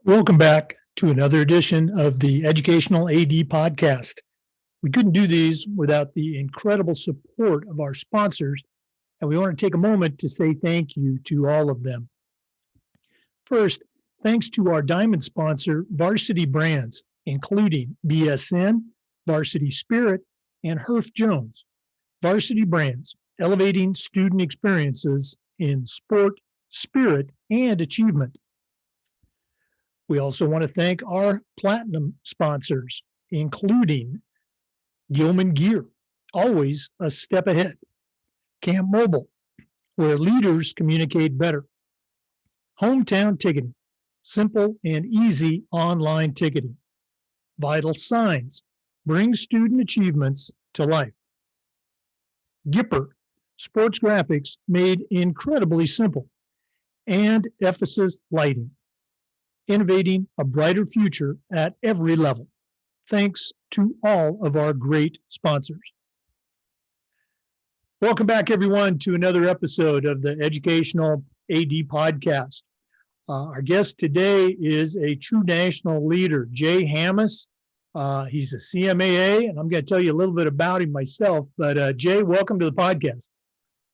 Welcome back to another edition of the Educational AD Podcast. We couldn't do these without the incredible support of our sponsors, and we want to take a moment to say thank you to all of them. First, thanks to our diamond sponsor, Varsity Brands, including BSN, Varsity Spirit, and Herff Jones. Varsity Brands, elevating student experiences in sport, spirit, and achievement. We also want to thank our platinum sponsors, including Gilman Gear, always a step ahead. Camp Mobile, where leaders communicate better. Hometown Ticketing, simple and easy online ticketing. Vital Signs, bring student achievements to life. Gipper, sports graphics made incredibly simple. And Ephesus Lighting, innovating a brighter future at every level. Thanks to all of our great sponsors. Welcome back, everyone, to another episode of the Educational AD Podcast. Our guest today is a true national leader, Jay Hammes. He's a CMAA, and I'm going to tell you a little bit about him myself. But Jay, welcome to the podcast.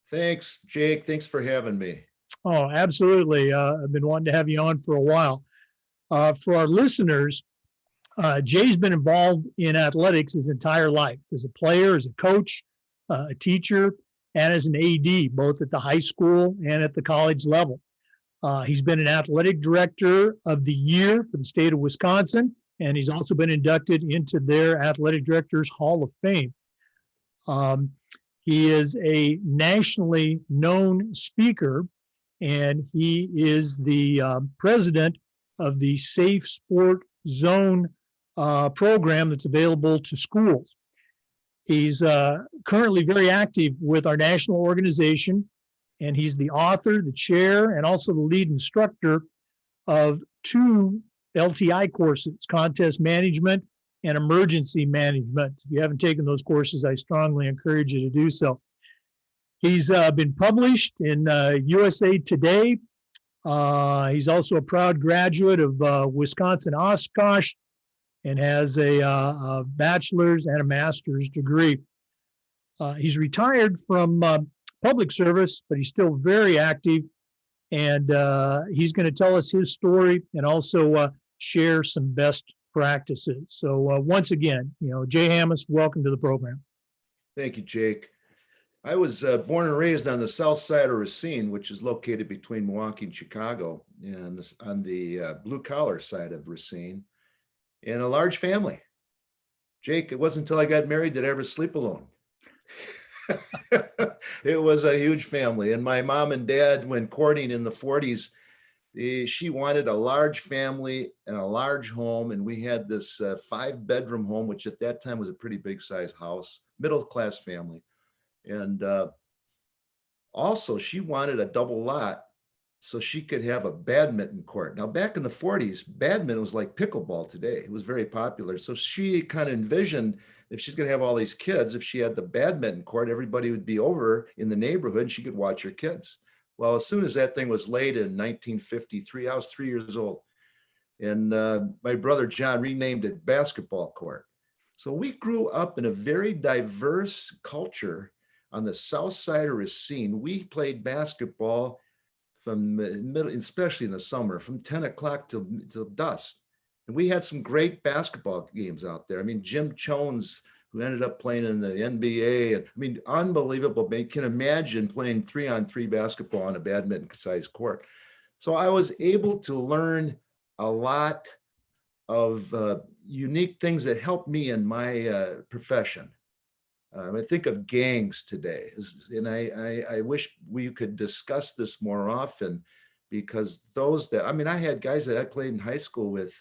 Thanks, Jake. Thanks for having me. Oh, absolutely. I've been wanting to have you on for a while. For our listeners, Jay's been involved in athletics his entire life, as a player, as a coach, a teacher, and as an AD, both at the high school and at the college level. He's been an athletic director of the year for the state of Wisconsin, and he's also been inducted into their athletic directors Hall of Fame. He is a nationally known speaker, and he is the president of the Safe Sport Zone program that's available to schools. He's currently very active with our national organization, and he's the author, the chair, and also the lead instructor of 2 LTI courses, contest management and emergency management. If you haven't taken those courses, I strongly encourage you to do so. He's been published in USA Today. He's also a proud graduate of Wisconsin Oshkosh and has a bachelor's and a master's degree. He's retired from public service, but he's still very active, and he's going to tell us his story and also share some best practices. So once again, Jay Hammes, welcome to the program. Thank you, Jake. I was born and raised on the south side of Racine, which is located between Milwaukee and Chicago, and on the blue-collar side of Racine, in a large family. Jake, it wasn't until I got married that I ever sleep alone. It was a huge family, and my mom and dad, when courting in the 40s, she wanted a large family and a large home, and we had this 5-bedroom home, which at that time was a pretty big-sized house, middle-class family. And also she wanted a double lot so she could have a badminton court. Now, back in the 40s, badminton was like pickleball today. It was very popular. So she kind of envisioned if she's going to have all these kids, if she had the badminton court, everybody would be over in the neighborhood and she could watch her kids. Well, as soon as that thing was laid in 1953, I was 3 years old. And my brother John renamed it basketball court. So we grew up in a very diverse culture. On the south side of Racine, we played basketball from middle, especially in the summer, from 10 o'clock till dusk. And we had some great basketball games out there. I mean, Jim Jones, who ended up playing in the NBA, and I mean, unbelievable. You can imagine playing 3-on-3 basketball on a badminton-sized court. So I was able to learn a lot of unique things that helped me in my profession. I think of gangs today, and I wish we could discuss this more often, because I had guys that I played in high school with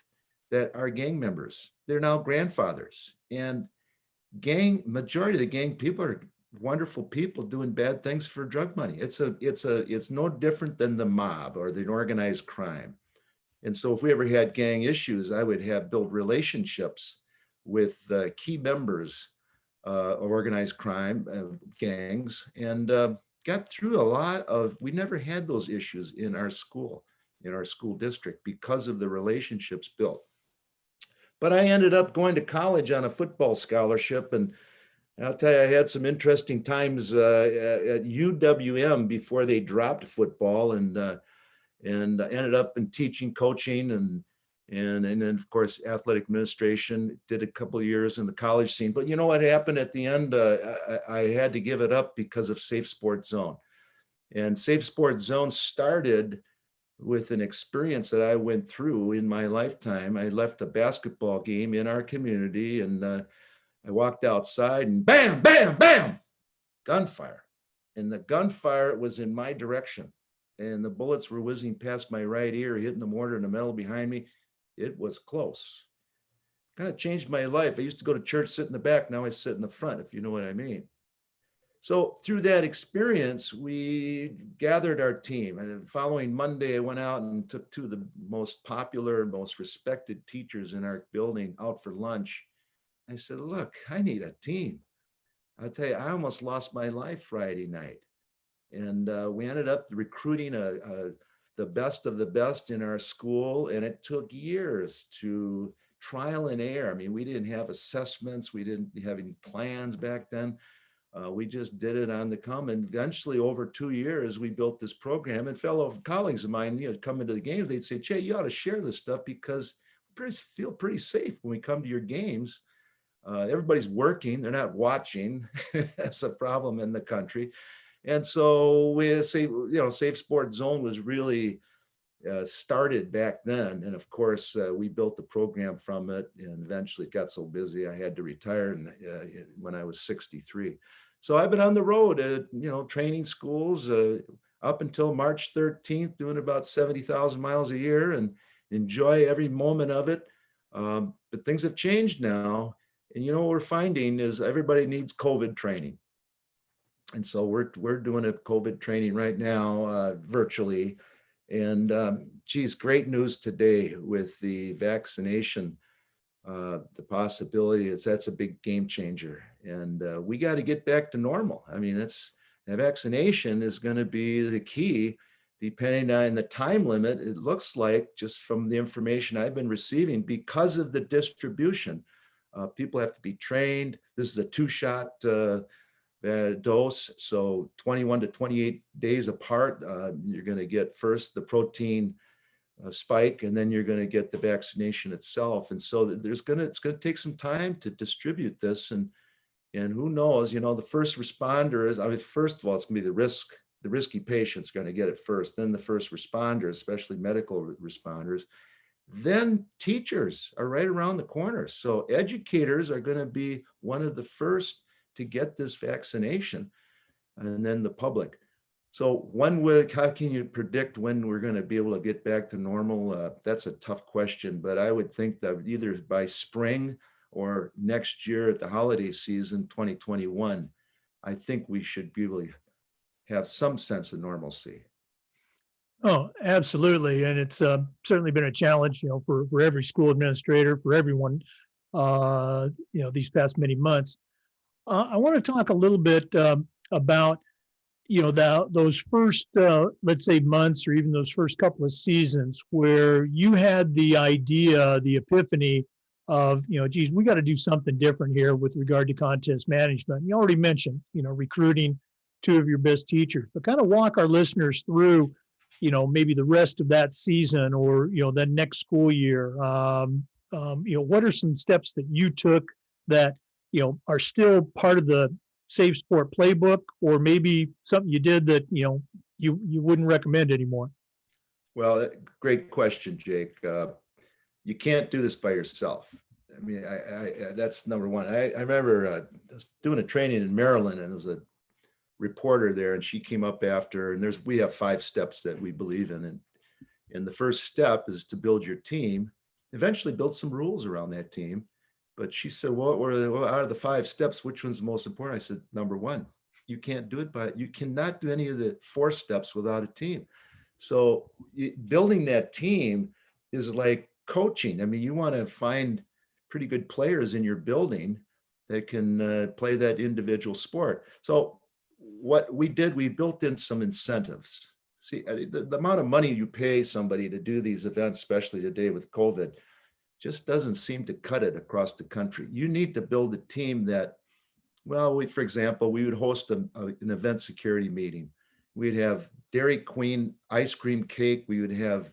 that are gang members. They're now grandfathers, and majority of the gang people are wonderful people doing bad things for drug money. It's no different than the mob or the organized crime. And so if we ever had gang issues, I would build relationships with key members of organized crime gangs, and got through a lot of, we never had those issues in our school. in our school district because of the relationships built. But I ended up going to college on a football scholarship, and I'll tell you, I had some interesting times at UWM before they dropped football, and ended up in teaching, coaching, and then of course athletic administration. Did a couple of years in the college scene, but you know what happened at the end? I had to give it up because of Safe Sports Zone, and Safe Sports Zone started with an experience that I went through in my lifetime. I left a basketball game in our community, and I walked outside, and bam, bam, bam, gunfire. And the gunfire was in my direction, and the bullets were whizzing past my right ear, hitting the mortar and the metal behind me. It was close. Kind of changed my life. I used to go to church, sit in the back. Now I sit in the front, if you know what I mean. So through that experience, we gathered our team. And the following Monday, I went out and took two of the most popular, most respected teachers in our building out for lunch. I said, look, I need a team. I'll tell you, I almost lost my life Friday night. And we ended up recruiting the best of the best in our school. And it took years to trial and error. I mean, we didn't have assessments. We didn't have any plans back then. We just did it on the come. And eventually, over 2 years, we built this program. And fellow colleagues of mine, come into the games, they'd say, Jay, you ought to share this stuff because we feel pretty safe when we come to your games. Everybody's working, they're not watching. That's a problem in the country. And so we say, Safe Sports Zone was really started back then. And of course, we built the program from it, and eventually it got so busy I had to retire when I was 63. So I've been on the road at, training schools up until March 13th, doing about 70,000 miles a year, and enjoy every moment of it. But things have changed now. And what we're finding is everybody needs COVID training. And so we're doing a COVID training right now virtually. And geez, great news today with the vaccination. The possibility is that's a big game changer. And we got to get back to normal. I mean, that vaccination is going to be the key, depending on the time limit. It looks like, just from the information I've been receiving, because of the distribution, people have to be trained. This is a 2-shot dose, so 21 to 28 days apart. You're going to get first the protein spike, and then you're going to get the vaccination itself. And so it's going to take some time to distribute this, and who knows? The first responders. I mean, first of all, it's going to be the risky patients going to get it first, then the first responders, especially medical responders. Then teachers are right around the corner. So educators are going to be one of the first to get this vaccination, and then the public. So how can you predict when we're going to be able to get back to normal? That's a tough question, but I would think that either by spring or next year at the holiday season, 2021, I think we should be able to have some sense of normalcy. Oh, absolutely. And it's certainly been a challenge, for every school administrator, for everyone, these past many months. I want to talk a little bit about, those first, let's say, months, or even those first couple of seasons where you had the idea, the epiphany of, geez, we got to do something different here with regard to contest management. You already mentioned, recruiting 2 of your best teachers, but kind of walk our listeners through, maybe the rest of that season, or, the next school year. What are some steps that you took that, are still part of the Safe Sport playbook, or maybe something you did that, you wouldn't recommend anymore? Well, great question, Jake. You can't do this by yourself. I mean, that's number one. I remember doing a training in Maryland, and there was a reporter there, and she came up after, and we have 5 steps that we believe in. And the first step is to build your team, eventually build some rules around that team. But she said, well, out of the 5 steps, which one's the most important? I said, number 1, you can't do it, but you cannot do any of the 4 steps without a team. So building that team is like coaching. I mean, you want to find pretty good players in your building that can play that individual sport. So what we did, we built in some incentives. See, the amount of money you pay somebody to do these events, especially today with COVID, just doesn't seem to cut it across the country. You need to build a team that, well, for example, we would host an event security meeting. We'd have Dairy Queen ice cream cake. We would have,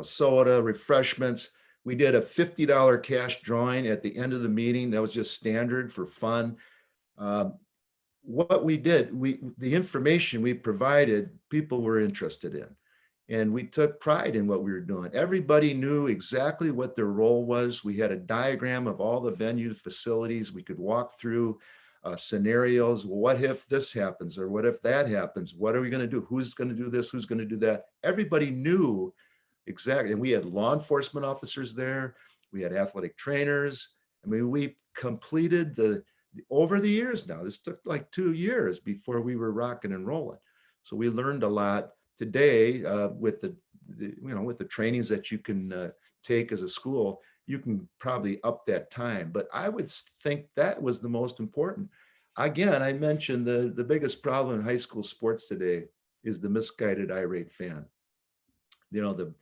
soda, refreshments. We did a $50 cash drawing at the end of the meeting. That was just standard for fun. What we did, the information we provided, people were interested in. And we took pride in what we were doing. Everybody knew exactly what their role was. We had a diagram of all the venue facilities. We could walk through scenarios. Well, what if this happens? Or what if that happens? What are we going to do? Who's going to do this? Who's going to do that? Everybody knew exactly. And we had law enforcement officers there. We had athletic trainers. I mean, we completed over the years now. This took like 2 years before we were rocking and rolling. So we learned a lot. Today, with the trainings that you can take as a school, you can probably up that time. But I would think that was the most important. Again, I mentioned the biggest problem in high school sports today is the misguided irate fan. The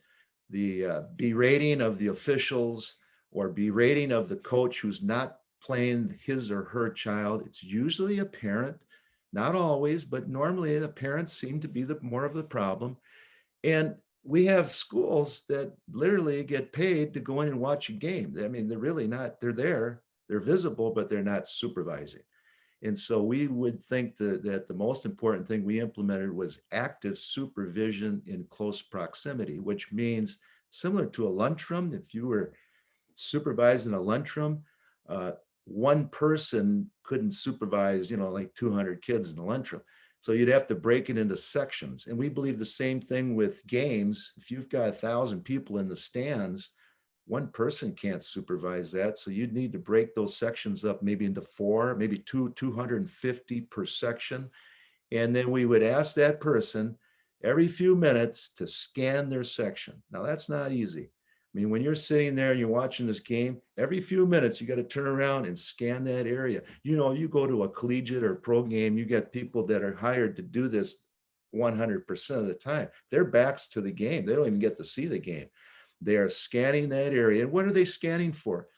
berating of the officials or berating of the coach who's not playing his or her child. It's usually a parent. Not always, but normally the parents seem to be more of the problem. And we have schools that literally get paid to go in and watch a game. I mean, they're really not, they're there, they're visible, but they're not supervising. And so we would think that the most important thing we implemented was active supervision in close proximity, which means similar to a lunchroom. If you were supervising a lunchroom, one person couldn't supervise, like 200 kids in the lunchroom. So you'd have to break it into sections. And we believe the same thing with games. If you've got 1,000 people in the stands, one person can't supervise that. So you'd need to break those sections up maybe into 4, maybe 250 per section. And then we would ask that person every few minutes to scan their section. Now that's not easy. I mean, when you're sitting there and you're watching this game, every few minutes, you got to turn around and scan that area. You go to a collegiate or pro game, you get people that are hired to do this 100% of the time. Their backs to the game. They don't even get to see the game. They are scanning that area. And what are they scanning for?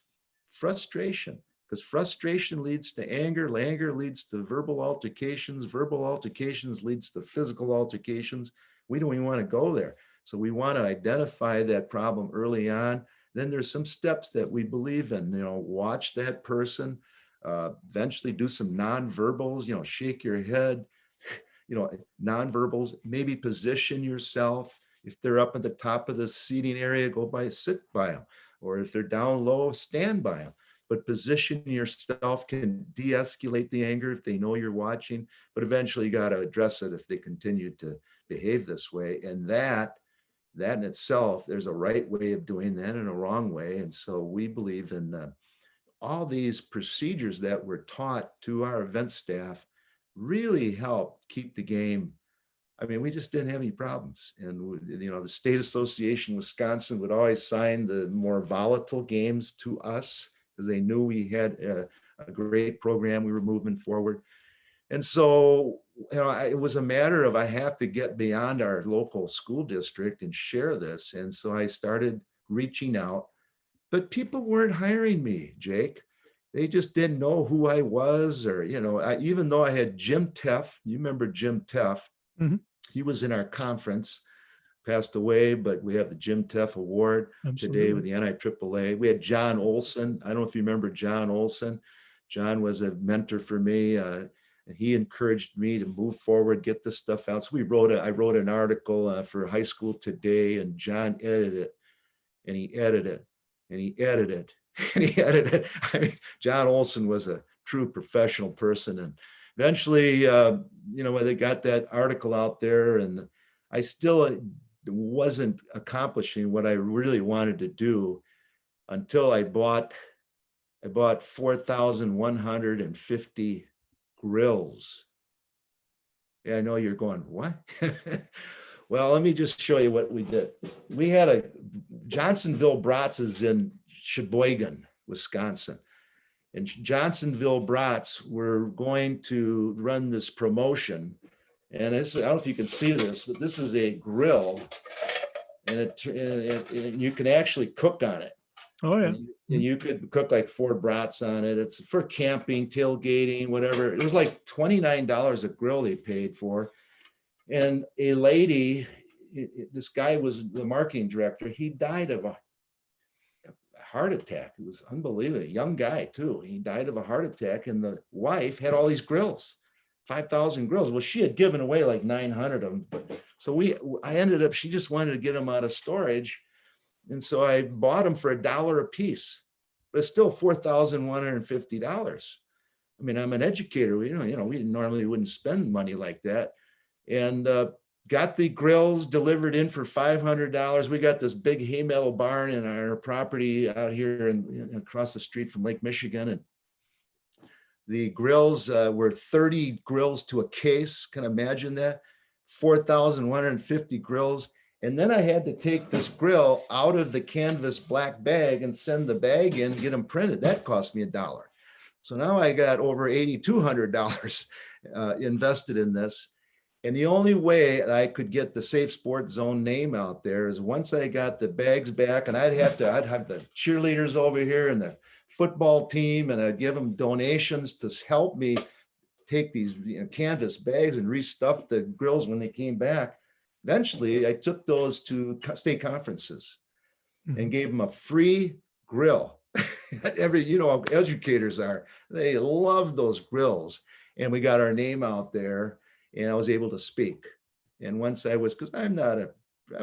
Frustration, because frustration leads to anger. Anger leads to verbal altercations. Verbal altercations leads to physical altercations. We don't even want to go there. So we want to identify that problem early on. Then there's some steps that we believe in, watch that person, eventually do some nonverbals, shake your head, nonverbals, maybe position yourself. If they're up at the top of the seating area, sit by them. Or if they're down low, stand by them. But position yourself can de-escalate the anger if they know you're watching, but eventually you got to address it if they continue to behave this way. And that in itself, there's a right way of doing that and a wrong way. And so we believe in all these procedures that were taught to our event staff really helped keep the game. I mean, we just didn't have any problems. And, the State Association Wisconsin would always sign the more volatile games to us because they knew we had a great program. We were moving forward. And so, it was a matter of I have to get beyond our local school district and share this. And so I started reaching out, but people weren't hiring me, Jake. They just didn't know who I was, or, even though I had Jim Teff, you remember Jim Teff? Mm-hmm. He was in our conference, passed away, but we have the Jim Teff Award today with the NIAAA. We had John Olson. I don't know if you remember John Olson. John was a mentor for me. And he encouraged me to move forward, get this stuff out. So I wrote an article for High School Today, and John edited it, and he edited it, and he edited it, and he edited it. I mean, John Olson was a true professional person. And eventually, when they got that article out there, and I still wasn't accomplishing what I really wanted to do until I bought 4,150 grills. Yeah, I know you're going, what? Well, let me just show you what we did. We had Johnsonville Brats is in Sheboygan, Wisconsin. And Johnsonville Brats were going to run this promotion. And this, I don't know if you can see this, but this is a grill, and and you can actually cook on it. Oh, yeah. And you could cook like 4 brats on it. It's for camping, tailgating, whatever. It was like $29 a grill they paid for. And a lady, this guy was the marketing director. He died of a heart attack. It was unbelievable. A young guy too. He died of a heart attack, and the wife had all these grills, 5,000 grills. Well, she had given away like 900 of them. So I ended up, she just wanted to get them out of storage. And so I bought them for $1 a piece, but it's still $4,150. I mean, I'm an educator. We normally wouldn't spend money like that. And got the grills delivered in for $500. We got this big hay metal barn in our property out here and across the street from Lake Michigan. And the grills were 30 grills to a case. Can you imagine that? 4,150 grills. And then I had to take this grill out of the canvas black bag and send the bag in, get them printed. That cost me $1. So now I got over $8,200 invested in this. And the only way I could get the Safe Sport Zone name out there is once I got the bags back, and I'd have the cheerleaders over here and the football team, and I'd give them donations to help me take these canvas bags and restuff the grills when they came back. Eventually, I took those to state conferences and gave them a free grill. How educators are. They love those grills. And we got our name out there, and I was able to speak. And once because I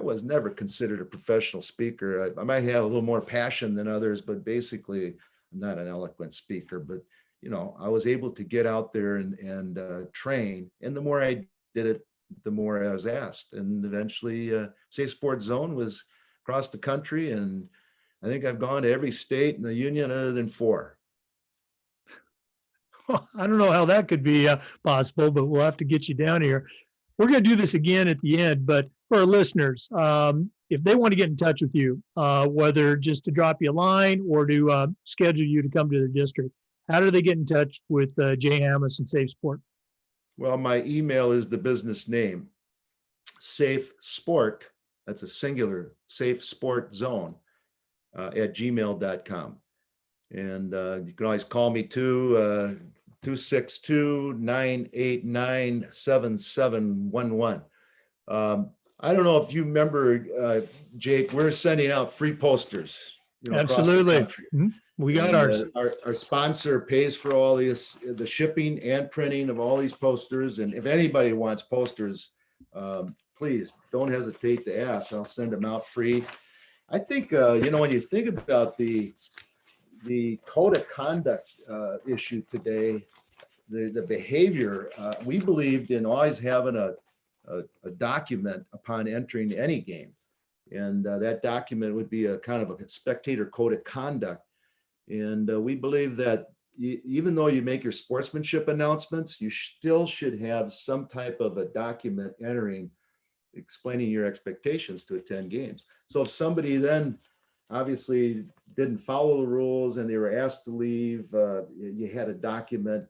was never considered a professional speaker. I might have a little more passion than others, but basically I'm not an eloquent speaker. But, I was able to get out there and train. And the more I did it, the more I was asked. And eventually Safe Sport Zone was across the country. And I think I've gone to every state in the union other than 4. I don't know how that could be possible, but we'll have to get you down here. We're going to do this again at the end, but for our listeners, if they want to get in touch with you, whether just to drop you a line or to schedule you to come to their district, how do they get in touch with Jay Hammes and Safe Sport? Well, my email is the business name, Safe Sport, that's a singular, Safe Sport Zone at gmail.com. And you can always call me too, 262-989-7711. I don't know if you remember, Jake, we're sending out free posters. Absolutely. We got ours. Our sponsor pays for all this, the shipping and printing of all these posters. And if anybody wants posters, please don't hesitate to ask. I'll send them out free. I think, when you think about the code of conduct issue today, the behavior, we believed in always having a document upon entering any game. And that document would be a kind of a spectator code of conduct. And we believe that even though you make your sportsmanship announcements, you still should have some type of a document explaining your expectations to attend games. So if somebody then obviously didn't follow the rules and they were asked to leave, you had a document.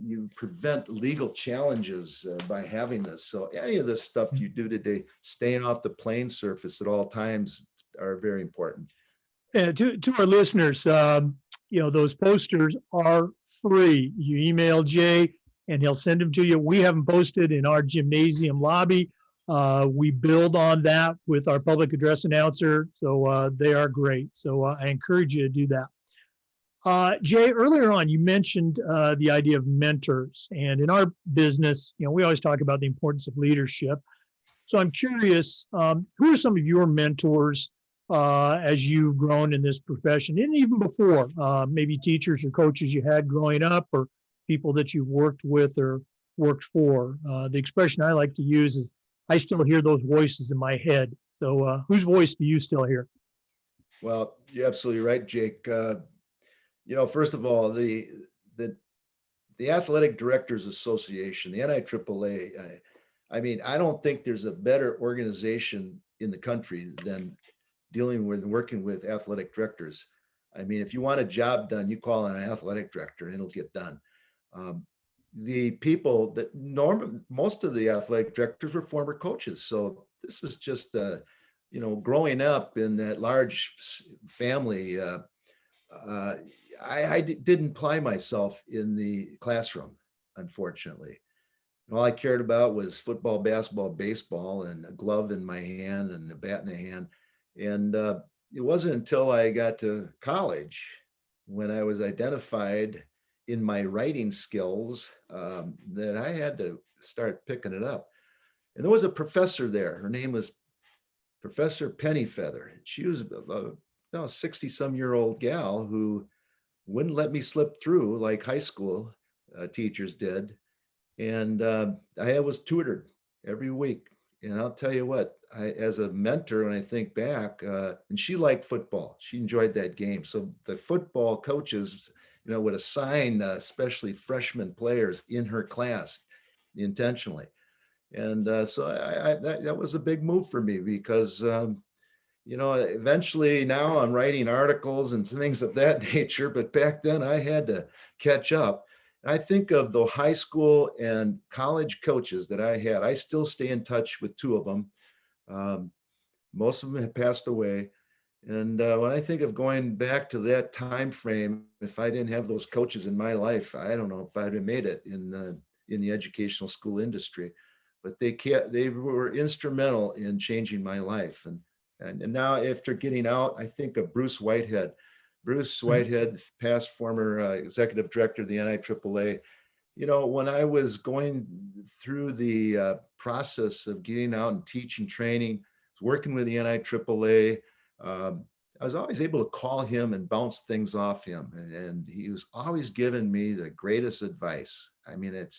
You prevent legal challenges by having this. So any of this stuff you do today, staying off the playing surface at all times, are very important. And to our listeners, those posters are free. You email Jay and he'll send them to you. We have them posted in our gymnasium lobby. We build on that with our public address announcer. So they are great. So I encourage you to do that. Jay, earlier on, you mentioned the idea of mentors. And in our business, we always talk about the importance of leadership. So I'm curious, who are some of your mentors as you've grown in this profession, and even before, maybe teachers or coaches you had growing up, or people that you've worked with or worked for? The expression I like to use is, I still hear those voices in my head. So whose voice do you still hear? Well, you're absolutely right, Jake. First of all, the Athletic Directors Association, the NIAAA, I don't think there's a better organization in the country than dealing with and working with athletic directors. If you want a job done, you call on an athletic director and it'll get done. the people that most of the athletic directors were former coaches. So this is just, growing up in that large family, I didn't apply myself in the classroom, unfortunately. All I cared about was football, basketball, baseball, and a glove in my hand and a bat in my hand. And it wasn't until I got to college when I was identified in my writing skills that I had to start picking it up. And there was a professor there. Her name was Professor Pennyfeather. She was a 60-some-year-old gal who wouldn't let me slip through like high school teachers did. And I was tutored every week. And I'll tell you what, as a mentor, when I think back, and she liked football, she enjoyed that game. So the football coaches, would assign especially freshman players in her class intentionally. And so that was a big move for me because, eventually now I'm writing articles and things of that nature. But back then I had to catch up. I think of the high school and college coaches that I had. I still stay in touch with two of them. Most of them have passed away. And when I think of going back to that time frame, if I didn't have those coaches in my life, I don't know if I'd have made it in the educational school industry. But they were instrumental in changing my life. And now after getting out, I think of Bruce Whitehead. Bruce Whitehead, past former executive director of the NIAAA. When I was going through the process of getting out and teaching training, working with the NIAAA, I was always able to call him and bounce things off him. And he was always giving me the greatest advice. I mean, it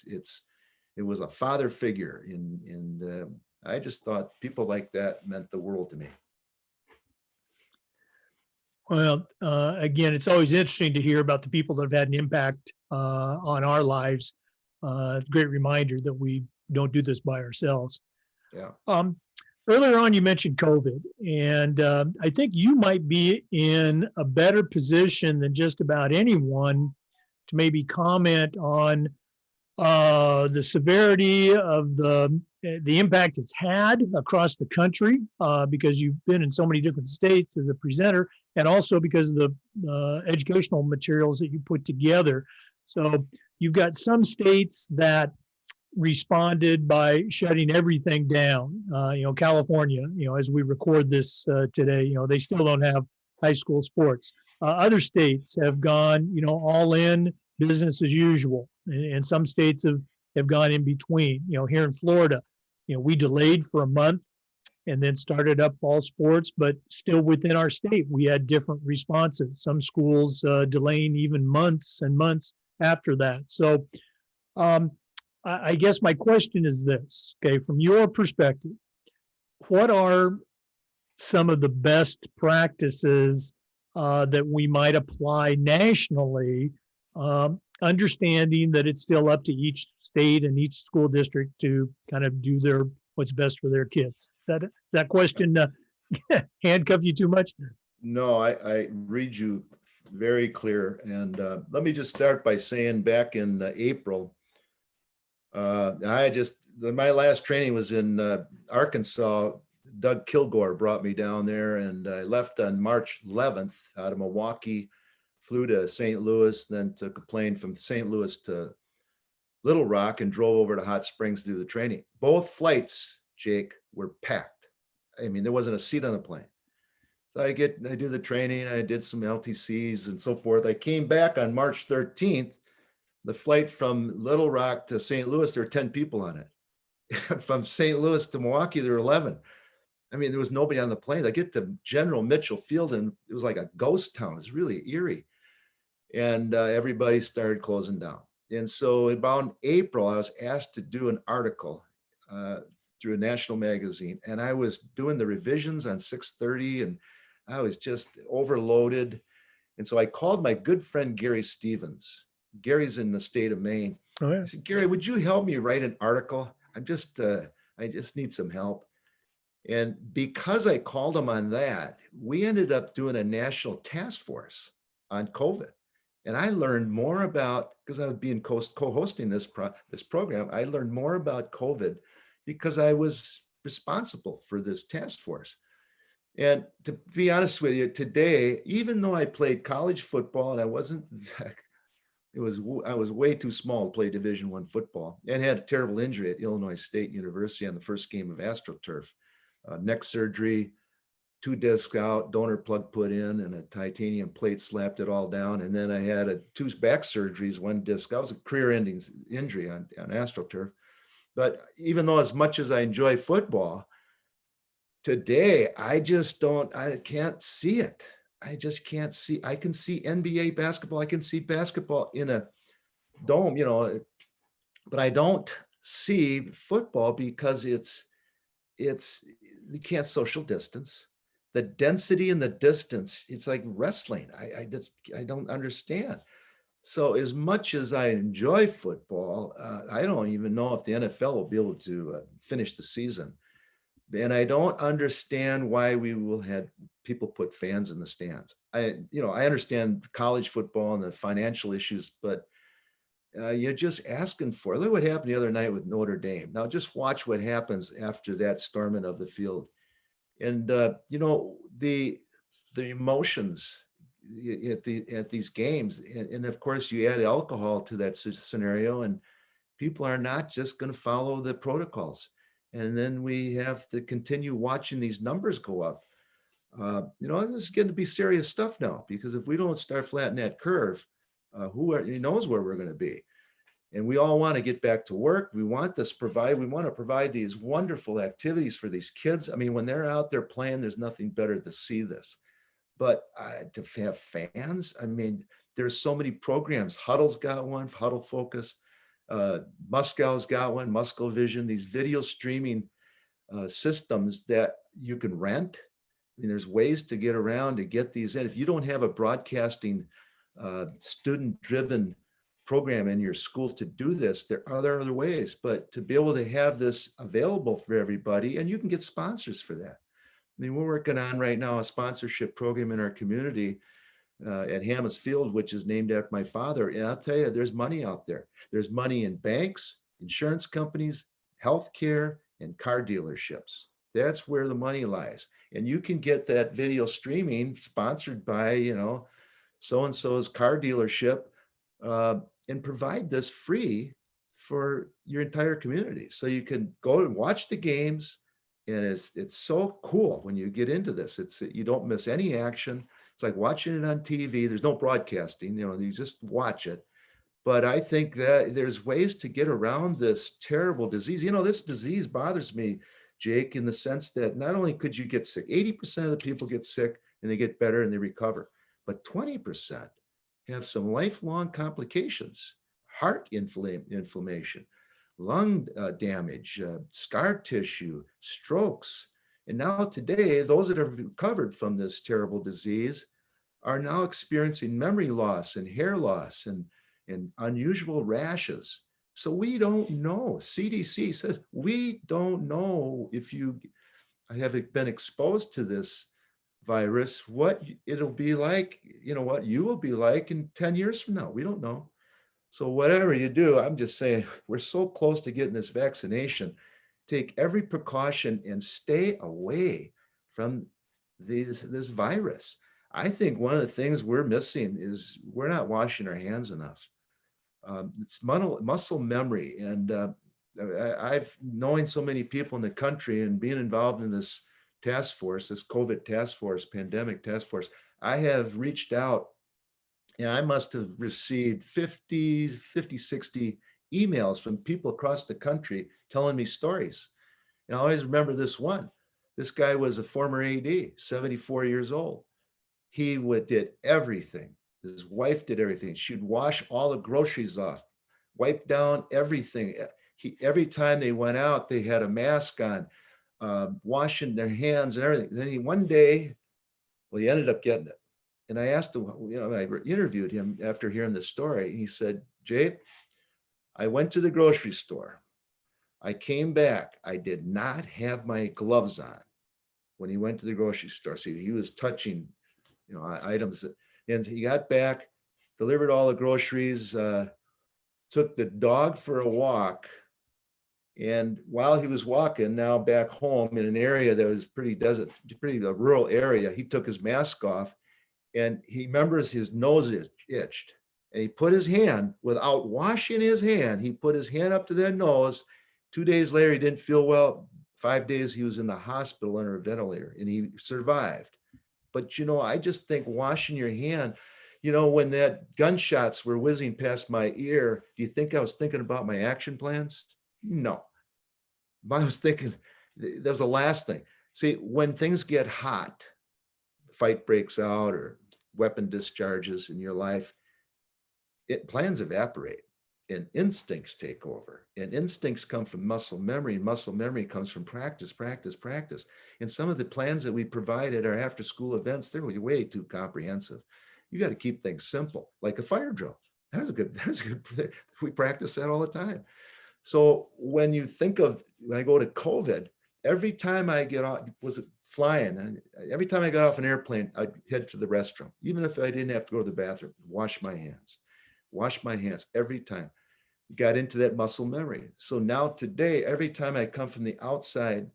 was a father figure. And I just thought people like that meant the world to me. Well, again, it's always interesting to hear about the people that have had an impact on our lives. Great reminder that we don't do this by ourselves. Yeah. Earlier on, you mentioned COVID, and I think you might be in a better position than just about anyone to maybe comment on the severity of the impact it's had across the country, because you've been in so many different states as a presenter, and also because of the educational materials that you put together. So you've got some states that responded by shutting everything down. California, as we record this today, they still don't have high school sports. Other states have gone, all in, business as usual. And some states have gone in between. Here in Florida, we delayed for a month and then started up fall sports, but still within our state, we had different responses. Some schools delaying even months and months after that. So I guess my question is this, okay, from your perspective, what are some of the best practices that we might apply nationally, understanding that it's still up to each state and each school district to kind of do what's best for their kids? Does that question handcuff you too much? No, I read you very clear. And let me just start by saying back in April, my last training was in Arkansas. Doug Kilgore brought me down there, and I left on March 11th out of Milwaukee, flew to St. Louis, then took a plane from St. Louis to Little Rock and drove over to Hot Springs to do the training. Both flights, Jake, were packed. I mean, there wasn't a seat on the plane. So I do the training, I did some LTCs and so forth. I came back on March 13th. The flight from Little Rock to St. Louis, there were 10 people on it. From St. Louis to Milwaukee, there were 11. I mean, there was nobody on the plane. I get to General Mitchell Field, and it was like a ghost town. It was really eerie. And everybody started closing down. And so about April, I was asked to do an article through a national magazine. And I was doing the revisions on 6:30, and I was just overloaded. And so I called my good friend, Gary Stevens. Gary's in the state of Maine. Oh, yeah. I said, Gary, would you help me write an article? I just need some help. And because I called him on that, we ended up doing a national task force on COVID. And I learned more about, because I was being co-hosting this program, I learned more about COVID because I was responsible for this task force. And to be honest with you, today, even though I played college football and I wasn't, I was way too small to play Division I football, and had a terrible injury at Illinois State University on the first game of AstroTurf, neck surgery, 2 discs out, donor plug put in, and a titanium plate slapped it all down. And then I had 2 back surgeries, 1 disc. That was a career-ending injury on AstroTurf. But even though as much as I enjoy football, today I can't see it. I just can't see. I can see NBA basketball. I can see basketball in a dome, but I don't see football because it's you can't social distance. The density and the distance, it's like wrestling. I don't understand. So as much as I enjoy football, I don't even know if the NFL will be able to finish the season. And I don't understand why we will have people put fans in the stands. I understand college football and the financial issues, but you're just asking for. Look what happened the other night with Notre Dame. Now just watch what happens after that storming of the field. And the emotions at these games, and of course you add alcohol to that scenario, and people are not just going to follow the protocols. And then we have to continue watching these numbers go up. This is going to be serious stuff now, because if we don't start flattening that curve, who knows where we're going to be. And we all want to get back to work. We want to provide these wonderful activities for these kids. I mean, when they're out there playing, there's nothing better to see this. But to have fans, I mean, there's so many programs. Huddle's got one, Huddle Focus. Muskow's got one, Vision. These video streaming systems that you can rent. I mean, there's ways to get around to get these in. If you don't have a broadcasting student-driven program in your school to do this, there are other ways, but to be able to have this available for everybody, and you can get sponsors for that. I mean, we're working on right now a sponsorship program in our community at Hammons Field, which is named after my father. And I'll tell you, there's money out there. There's money in banks, insurance companies, healthcare, and car dealerships. That's where the money lies. And you can get that video streaming sponsored by, so-and-so's car dealership, and provide this free for your entire community. So you can go and watch the games. And it's so cool when you get into this. You don't miss any action. It's like watching it on TV. There's no broadcasting, you just watch it. But I think that there's ways to get around this terrible disease. This disease bothers me, Jake, in the sense that not only could you get sick, 80% of the people get sick and they get better and they recover, but 20% have some lifelong complications, heart inflammation, lung damage, scar tissue, strokes. And now today, those that have recovered from this terrible disease are now experiencing memory loss and hair loss and unusual rashes. So we don't know. CDC says we don't know if you have been exposed to this virus, what it'll be like, what you will be like in 10 years from now. We don't know. So whatever you do, I'm just saying, we're so close to getting this vaccination. Take every precaution and stay away from this virus. I think one of the things we're missing is we're not washing our hands enough. It's muscle memory. And I've knowing so many people in the country and being involved in this task force, this COVID task force, pandemic task force, I have reached out, and I must have received 50, 60 emails from people across the country telling me stories. And I always remember this one. This guy was a former AD, 74 years old. He did everything. His wife did everything. She'd wash all the groceries off, wipe down everything. Every time they went out, they had a mask on, washing their hands and everything. Then one day, he ended up getting it. And I asked him, I interviewed him after hearing the story. He said, Jay, I went to the grocery store. I came back. I did not have my gloves on when he went to the grocery store. See, he was touching, items. And he got back. delivered all the groceries, took the dog for a walk. And while he was walking now back home in an area that was pretty a rural area, he took his mask off and he remembers his nose itched. And he put his hand, without washing his hand, he put his hand up to that nose. 2 days later, he didn't feel well. 5 days, he was in the hospital under a ventilator and he survived. But, I just think washing your hand, when that gunshots were whizzing past my ear, do you think I was thinking about my action plans? No. I was thinking, that was the last thing. See, when things get hot, fight breaks out or weapon discharges in your life, plans evaporate and instincts take over. And instincts come from muscle memory, and muscle memory comes from practice. And some of the plans that we provide at our after school events, they're way too comprehensive. You got to keep things simple, like a fire drill. That was a good, we practice that all the time. So when I go to COVID, every time I get off, every time I got off an airplane, I'd head to the restroom. Even if I didn't have to go to the bathroom, wash my hands every time. Got into that muscle memory. So now today, every time I come from the outside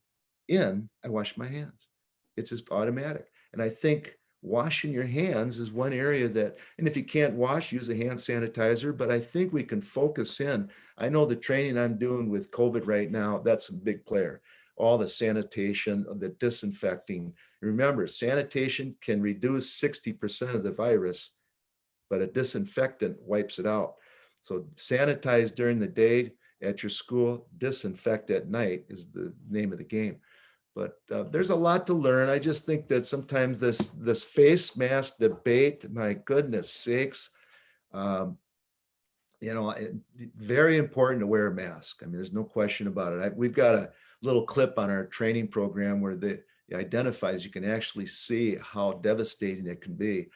in, I wash my hands. It's just automatic. And I think washing your hands is one area that, and if you can't wash, use a hand sanitizer, but I think we can focus in. I know the training I'm doing with COVID right now, that's a big player. All the sanitation, the disinfecting. Remember, sanitation can reduce 60% of the virus, but a disinfectant wipes it out. So sanitize during the day at your school, disinfect at night is the name of the game. But there's a lot to learn. I just think that sometimes this face mask debate, my goodness sakes, very important to wear a mask. I mean, there's no question about it. We've got a little clip on our training program where it identifies, you can actually see how devastating it can be.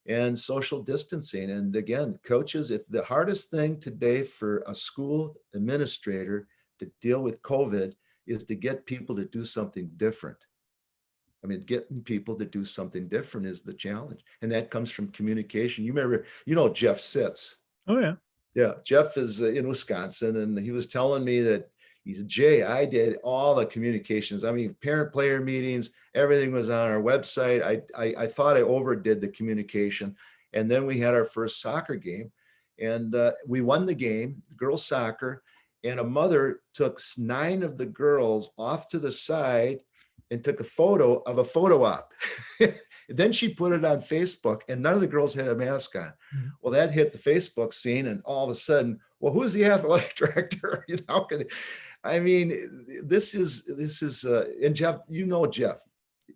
And social distancing. And again, coaches, the hardest thing today for a school administrator to deal with COVID is to get people to do something different. I mean, getting people to do something different is the challenge. And that comes from communication. You remember, Jeff Sitz. Oh, yeah. Yeah, Jeff is in Wisconsin, and he was telling me that he said, Jay, I did all the communications. I mean, parent-player meetings, everything was on our website. I thought I overdid the communication. And then we had our first soccer game, and we won the game, girls soccer, and a mother took 9 of the girls off to the side and took a photo of a photo op. Then she put it on Facebook, and none of the girls had a mask on. Mm-hmm. Well, that hit the Facebook scene, and all of a sudden, well, who's the athletic director? I mean, this is, and Jeff, Jeff,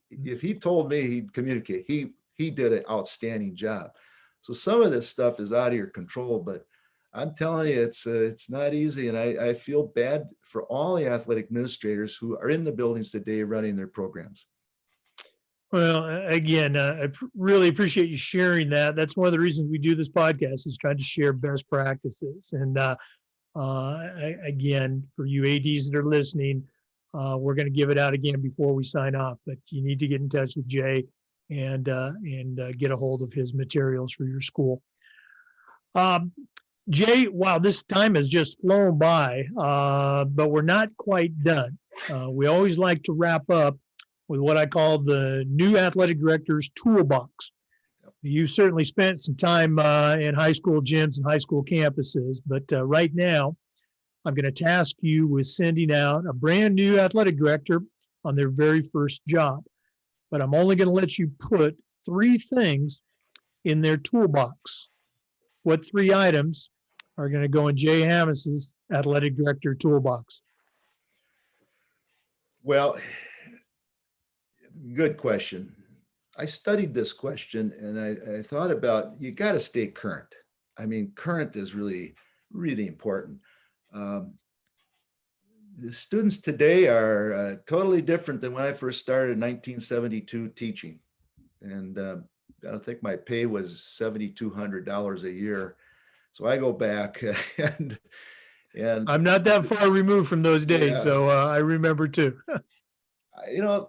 if he told me he'd communicate, he did an outstanding job. So some of this stuff is out of your control, but I'm telling you, it's not easy. And I feel bad for all the athletic administrators who are in the buildings today running their programs. Well, again, I really appreciate you sharing that. That's one of the reasons we do this podcast, is trying to share best practices. And again, for you ADs that are listening, we're going to give it out again before we sign off, but you need to get in touch with Jay and get a hold of his materials for your school. Jay, wow, this time has just flown by, but we're not quite done. We always like to wrap up with what I call the new athletic director's toolbox. You certainly spent some time in high school gyms and high school campuses, but right now, I'm going to task you with sending out a brand new athletic director on their very first job. But I'm only going to let you put 3 things in their toolbox. What 3 items are going to go in Jay Hammonds's athletic director toolbox? Well, good question. I studied this question, and I thought about, you got to stay current. I mean, current is really, really important. The students today are totally different than when I first started in 1972 teaching. And I think my pay was $7,200 a year. So I go back and I'm not that far removed from those days. Yeah. So I remember too.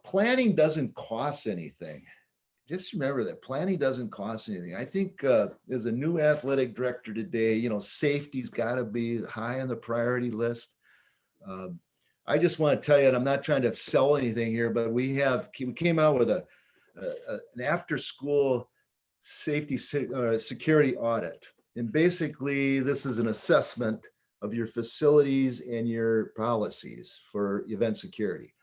Planning doesn't cost anything. just remember that planning doesn't cost anything. I think as a new athletic director today, safety's got to be high on the priority list. I just want to tell you, and I'm not trying to sell anything here, but we came out with an after-school safety security audit. And basically, this is an assessment of your facilities and your policies for event security.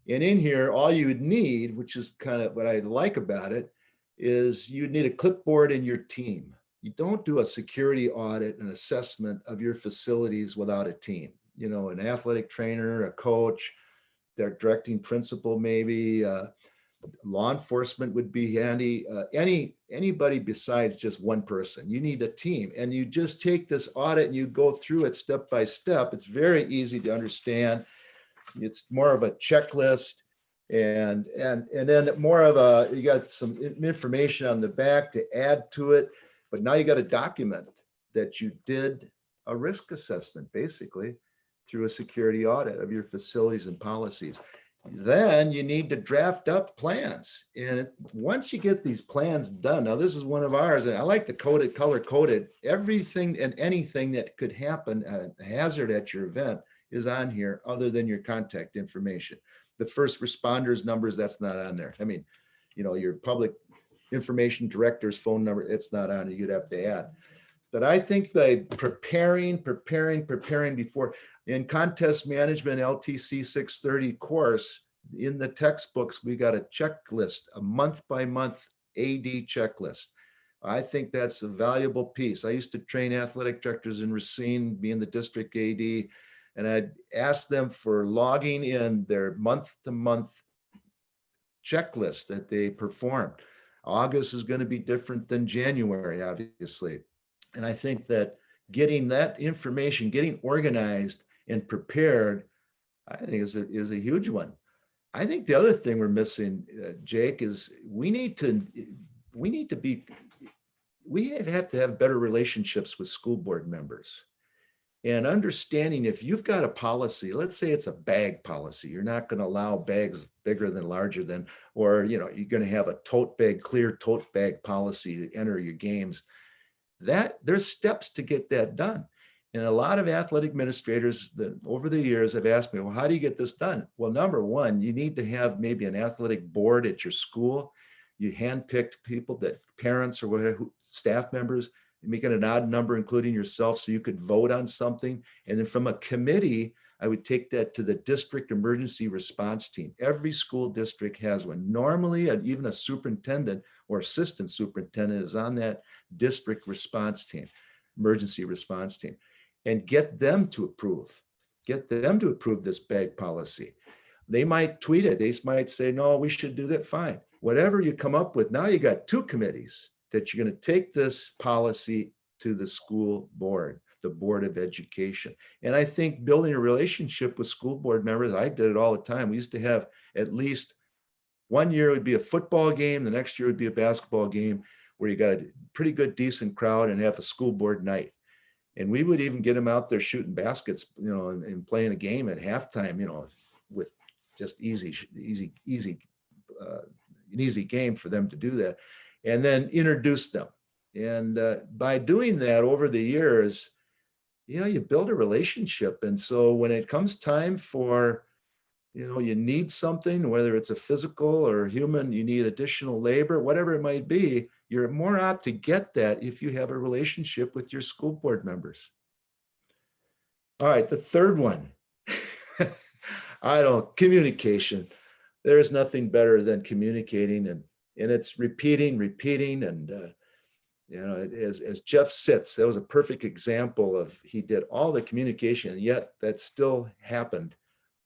And in here, all you would need, which is kind of what I like about it, is you'd need a clipboard and your team. You don't do a security audit and assessment of your facilities without a team. An athletic trainer, a coach, their directing principal, maybe law enforcement would be handy. Anybody besides just one person. You need a team, and you just take this audit and you go through it step by step. It's very easy to understand. It's more of a checklist, and then more of you got some information on the back to add to it, but now you got to document that you did a risk assessment basically through a security audit of your facilities and policies. Then you need to draft up plans. And once you get these plans done, now this is one of ours, and I like to code it, color coded. Everything and anything that could happen, a hazard at your event, is on here other than your contact information. The first responders numbers, that's not on there. I mean, your public information director's phone number, it's not on it. You'd have to add. But I think by preparing before, in contest management LTC 630 course, in the textbooks, we got a checklist, a month by month AD checklist. I think that's a valuable piece. I used to train athletic directors in Racine, being the district AD, and I'd ask them for logging in their month-to-month checklist that they performed. August is going to be different than January, obviously. And I think that getting that information, getting organized and prepared, I think is a huge one. I think the other thing we're missing, Jake, is we have to have better relationships with school board members. And understanding if you've got a policy, let's say it's a bag policy, you're not going to allow bags bigger than, larger than, or you're going to have a tote bag, clear tote bag policy to enter your games. That there's steps to get that done. And a lot of athletic administrators that over the years have asked me, well, how do you get this done? Well, number one, you need to have maybe an athletic board at your school. You handpicked people, that parents or whatever, staff members, make it an odd number, including yourself, so you could vote on something. And then from a committee, I would take that to the district emergency response team. Every school district has one. Normally, even a superintendent or assistant superintendent is on that district response team, emergency response team, and get them to approve this bag policy. They might tweet it. They might say, no, we should do that. Fine. Whatever you come up with, now you got two committees that you're going to take this policy to the school board, the Board of Education. And I think building a relationship with school board members, I did it all the time. We used to have at least one year it would be a football game, the next year would be a basketball game where you got a pretty good, decent crowd and have a school board night. And we would even get them out there shooting baskets, and playing a game at halftime, with just an easy game for them to do that. And then introduce them. And by doing that over the years, you build a relationship. And so when it comes time for, you need something, whether it's a physical or human, you need additional labor, whatever it might be, you're more apt to get that if you have a relationship with your school board members. All right, the third one, communication. There's nothing better than communicating, and it's repeating. And, as Jeff Sitz, that was a perfect example of, he did all the communication, and yet that still happened,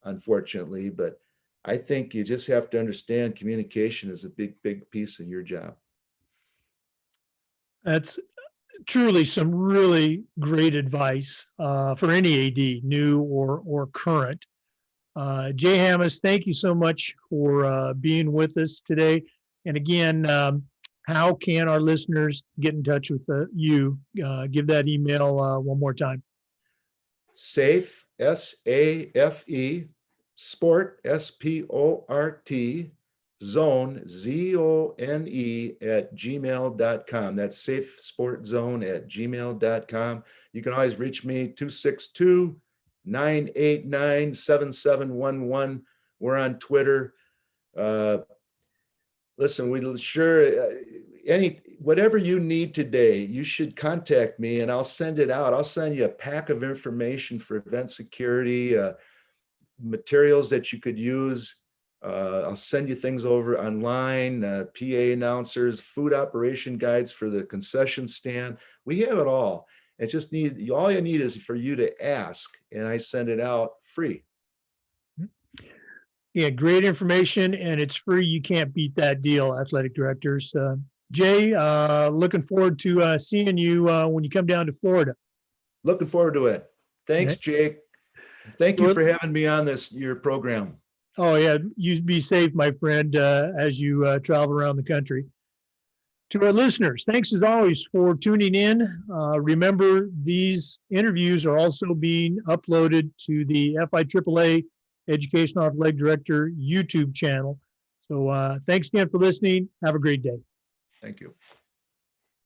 unfortunately. But I think you just have to understand communication is a big piece of your job. That's truly some really great advice for any AD, new or current. Jay Hammes, thank you so much for being with us today. And again, how can our listeners get in touch with you? Give that email one more time. SAFE, SAFE, sport, SPORT, zone, ZONE at gmail.com. That's safesportzone@gmail.com. You can always reach me 262-989-7711. We're on Twitter. Listen, we sure whatever you need today, you should contact me and I'll send it out. I'll send you a pack of information for event security, materials that you could use. I'll send you things over online, PA announcers, food operation guides for the concession stand. We have it all. It's just all you need is for you to ask, and I send it out free. Yeah, great information, and it's free. You can't beat that deal, athletic directors. Jay, looking forward to seeing you when you come down to Florida. Looking forward to it. Thanks, Jake. Thank you for having me on your program. Oh, yeah. You be safe, my friend, as you travel around the country. To our listeners, thanks as always for tuning in. Remember, these interviews are also being uploaded to the FIAAA Educational Athletic Director YouTube channel. So thanks again for listening. Have a great day. Thank you.